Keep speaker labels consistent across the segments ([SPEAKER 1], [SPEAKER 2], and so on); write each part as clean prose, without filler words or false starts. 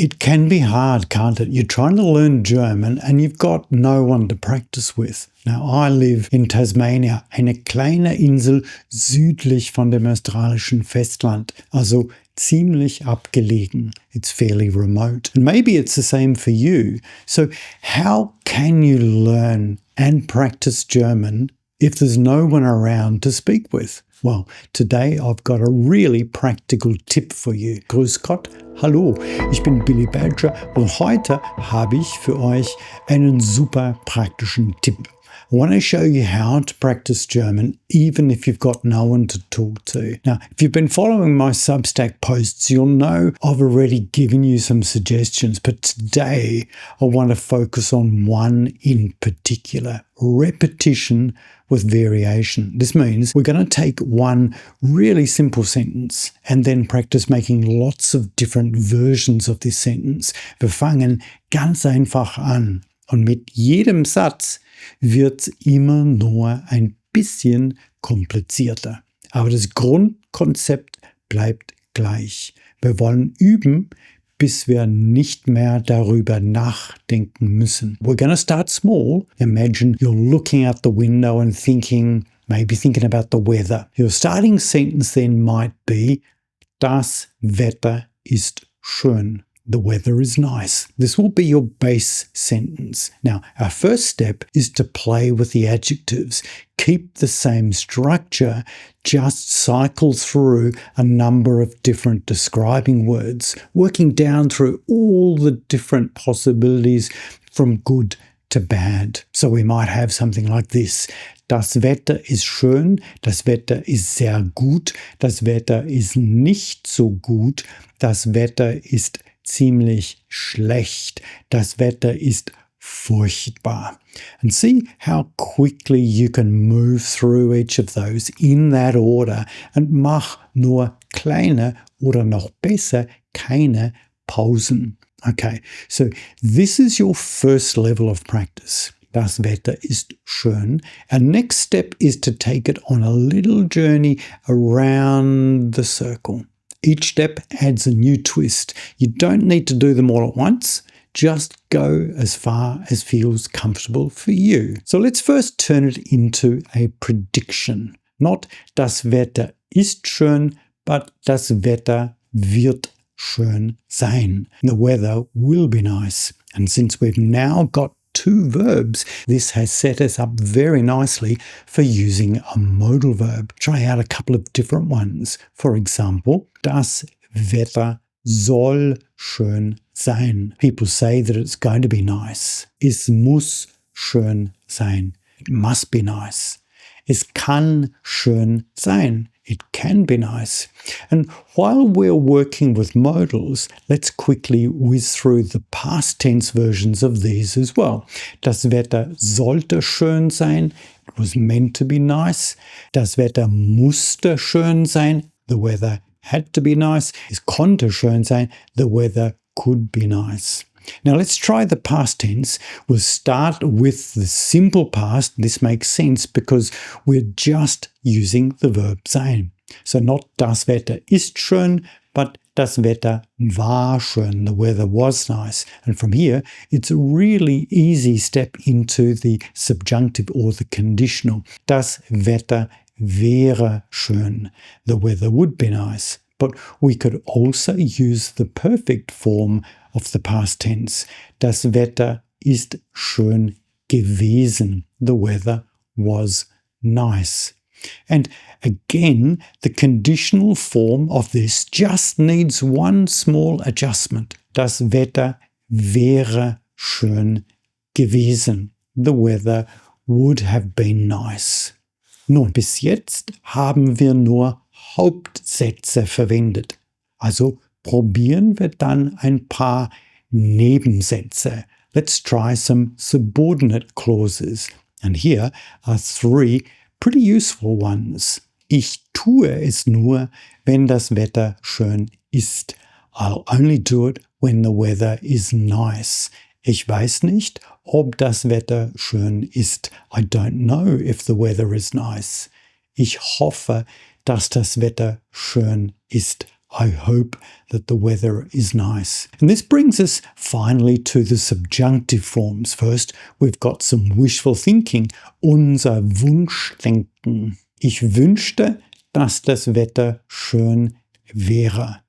[SPEAKER 1] It can be hard, can't it? You're trying to learn German and you've got no one to practice with. Now, I live in Tasmania, eine kleine Insel südlich von dem australischen Festland, also ziemlich abgelegen. It's fairly remote. And maybe it's the same for you. So how can you learn and practice German if there's no one around to speak with? Well, today I've got a really practical tip for you. Grüß Gott, hallo, ich bin Billy Badger und heute habe ich für euch einen super praktischen Tipp. I want to show you how to practice German even if you've got no one to talk to. Now, if you've been following my Substack posts, you'll know I've already given you some suggestions, but today I want to focus on one in particular, repetition with variation. This means we're going to take one really simple sentence and then practice making lots of different versions of this sentence. Wir fangen ganz einfach an. Und mit jedem Satz wird's immer nur ein bisschen komplizierter. Aber das Grundkonzept bleibt gleich. Wir wollen üben, bis wir nicht mehr darüber nachdenken müssen. We're going to start small. Imagine you're looking out the window and maybe thinking about the weather. Your starting sentence then might be, das Wetter ist schön. The weather is nice. This will be your base sentence. Now, our first step is to play with the adjectives. Keep the same structure, just cycle through a number of different describing words, working down through all the different possibilities from good to bad. So we might have something like this. Das Wetter ist schön, das Wetter ist sehr gut, das Wetter ist nicht so gut, das Wetter ist ziemlich schlecht. Das Wetter ist furchtbar. And see how quickly you can move through each of those in that order and mach nur kleine oder noch besser keine Pausen. Okay, so this is your first level of practice. Das Wetter ist schön. Our next step is to take it on a little journey around the circle. Each step adds a new twist. You don't need to do them all at once. Just go as far as feels comfortable for you. So let's first turn it into a prediction. Not das Wetter ist schön, but das Wetter wird schön sein. The weather will be nice. And since we've now got two verbs, this has set us up very nicely for using a modal verb. Try out a couple of different ones. For example, das Wetter soll schön sein. People say that it's going to be nice. Es muss schön sein. It must be nice. Es kann schön sein. It can be nice. And while we're working with modals, let's quickly whiz through the past tense versions of these as well. Das Wetter sollte schön sein. It was meant to be nice. Das Wetter musste schön sein. The weather had to be nice. Es konnte schön sein. The weather could be nice. Now let's try the past tense. We'll start with the simple past. This makes sense because we're just using the verb sein. So not das Wetter ist schön, but das Wetter war schön. The weather was nice. And from here, it's a really easy step into the subjunctive or the conditional. Das Wetter wäre schön. The weather would be nice. But we could also use the perfect form of the past tense. Das Wetter ist schön gewesen. The weather was nice. And again, the conditional form of this just needs one small adjustment. Das Wetter wäre schön gewesen. The weather would have been nice. Nun, bis jetzt haben wir nur Hauptsätze verwendet. Also probieren wir dann ein paar Nebensätze. Let's try some subordinate clauses. And here are three pretty useful ones. Ich tue es nur, wenn das Wetter schön ist. I'll only do it when the weather is nice. Ich weiß nicht, ob das Wetter schön ist. I don't know if the weather is nice. Ich hoffe, dass das Wetter schön ist. I hope that the weather is nice. And this brings us finally to the subjunctive forms. First, we've got some wishful thinking. Unser Wunschdenken. Ich wünschte, dass das Wetter schön wäre.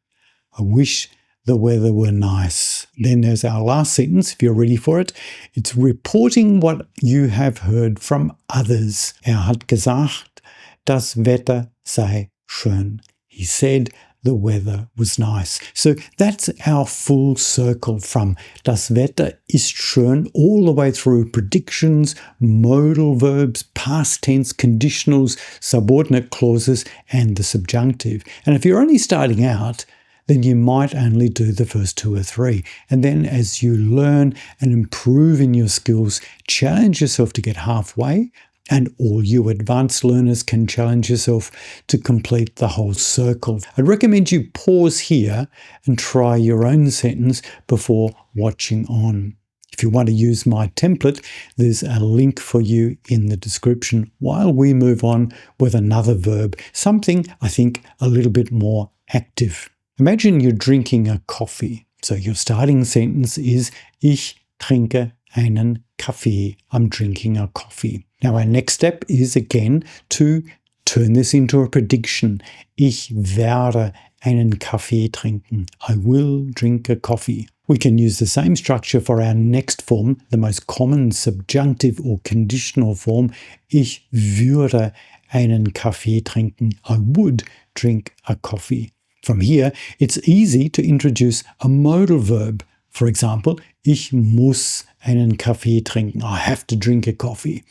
[SPEAKER 1] I wish the weather were nice. Then there's our last sentence, if you're ready for it. It's reporting what you have heard from others. Hat gesagt, das Wetter sei schön. He said the weather was nice. So that's our full circle from das Wetter ist schön all the way through predictions, modal verbs, past tense, conditionals, subordinate clauses, and the subjunctive. And if you're only starting out, then you might only do the first 2 or 3. And then as you learn and improve in your skills, challenge yourself to get halfway, and all you advanced learners can challenge yourself to complete the whole circle. I'd recommend you pause here and try your own sentence before watching on. If you want to use my template, there's a link for you in the description while we move on with another verb, something I think a little bit more active. Imagine you're drinking a coffee. So your starting sentence is Ich trinke einen Kaffee. I'm drinking a coffee. Now our next step is again to turn this into a prediction. Ich werde einen Kaffee trinken. I will drink a coffee. We can use the same structure for our next form, the most common subjunctive or conditional form. Ich würde einen Kaffee trinken. I would drink a coffee. From here, it's easy to introduce a modal verb. For example, ich muss einen Kaffee trinken. I have to drink a coffee.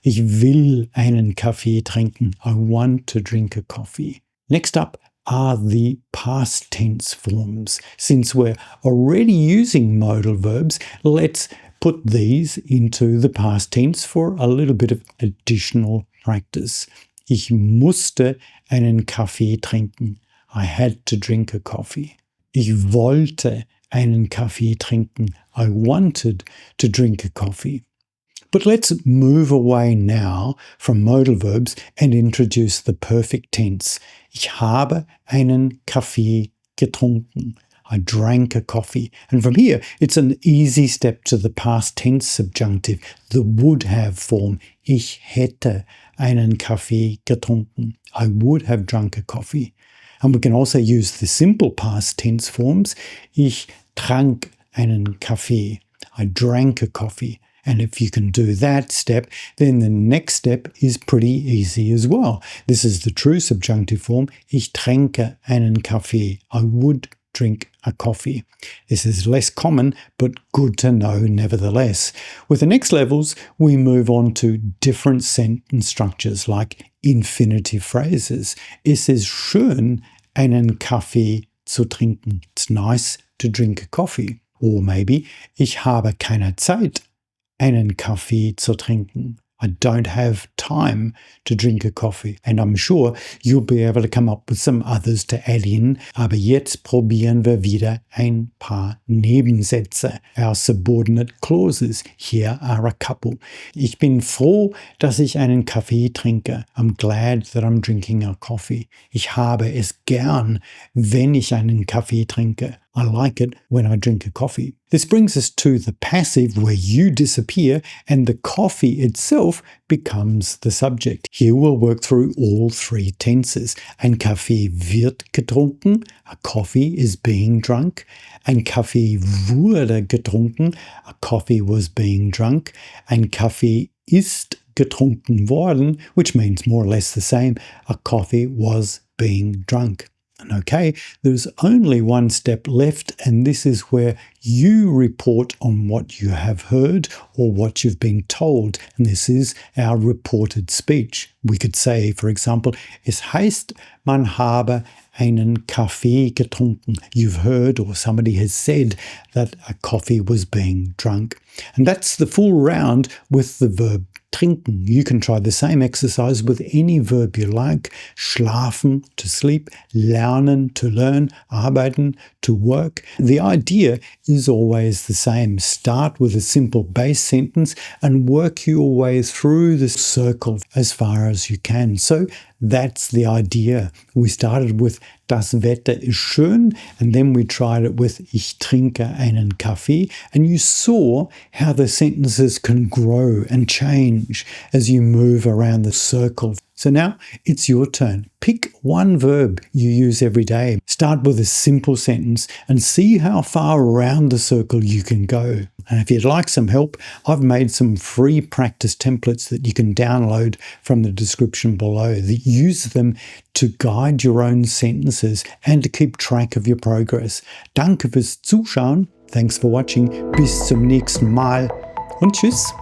[SPEAKER 1] Ich will einen Kaffee trinken. I want to drink a coffee. Next up are the past tense forms. Since we're already using modal verbs, let's put these into the past tense for a little bit of additional practice. Ich musste einen Kaffee trinken. I had to drink a coffee. Ich wollte einen Kaffee trinken. I wanted to drink a coffee. But let's move away now from modal verbs and introduce the perfect tense. Ich habe einen Kaffee getrunken. I drank a coffee. And from here, it's an easy step to the past tense subjunctive, the would have form. Ich hätte einen Kaffee getrunken. I would have drunk a coffee. And we can also use the simple past tense forms. Ich trank einen Kaffee. I drank a coffee. And if you can do that step, then the next step is pretty easy as well. This is the true subjunctive form. Ich trinke einen Kaffee. I would drink a coffee. This is less common, but good to know nevertheless. With the next levels, we move on to different sentence structures like infinitive phrases. Es ist schön, einen Kaffee zu trinken. It's nice to drink a coffee. Or maybe, ich habe keine Zeit, einen Kaffee zu trinken. I don't have time to drink a coffee. And I'm sure you'll be able to come up with some others to add in. Aber jetzt probieren wir wieder ein paar Nebensätze. Our subordinate clauses. Here are a couple. Ich bin froh, dass ich einen Kaffee trinke. I'm glad that I'm drinking a coffee. Ich habe es gern, wenn ich einen Kaffee trinke. I like it when I drink a coffee. This brings us to the passive where you disappear and the coffee itself becomes the subject. Here we'll work through all 3 tenses. Ein Kaffee wird getrunken. A coffee is being drunk. Ein Kaffee wurde getrunken. A coffee was being drunk. Ein Kaffee ist getrunken worden, which means more or less the same. A coffee was being drunk. And okay, there's only one step left, and this is where you report on what you have heard or what you've been told. And this is our reported speech. We could say, for example, es heißt, man habe einen Kaffee getrunken. You've heard or somebody has said that a coffee was being drunk. And that's the full round with the verb trinken. You can try the same exercise with any verb you like. Schlafen, to sleep. Lernen, to learn. Arbeiten, to work. The idea is always the same. Start with a simple base sentence and work your way through the circle as far as you can. So That's the idea. We started with Das Wetter ist schön, and then we tried it with Ich trinke einen Kaffee, and you saw how the sentences can grow and change as you move around the circle. So now it's your turn. Pick one verb you use every day. Start with a simple sentence and see how far around the circle you can go. And if you'd like some help, I've made some free practice templates that you can download from the description below. Use them to guide your own sentences and to keep track of your progress. Danke fürs Zuschauen. Thanks for watching. Bis zum nächsten Mal und tschüss.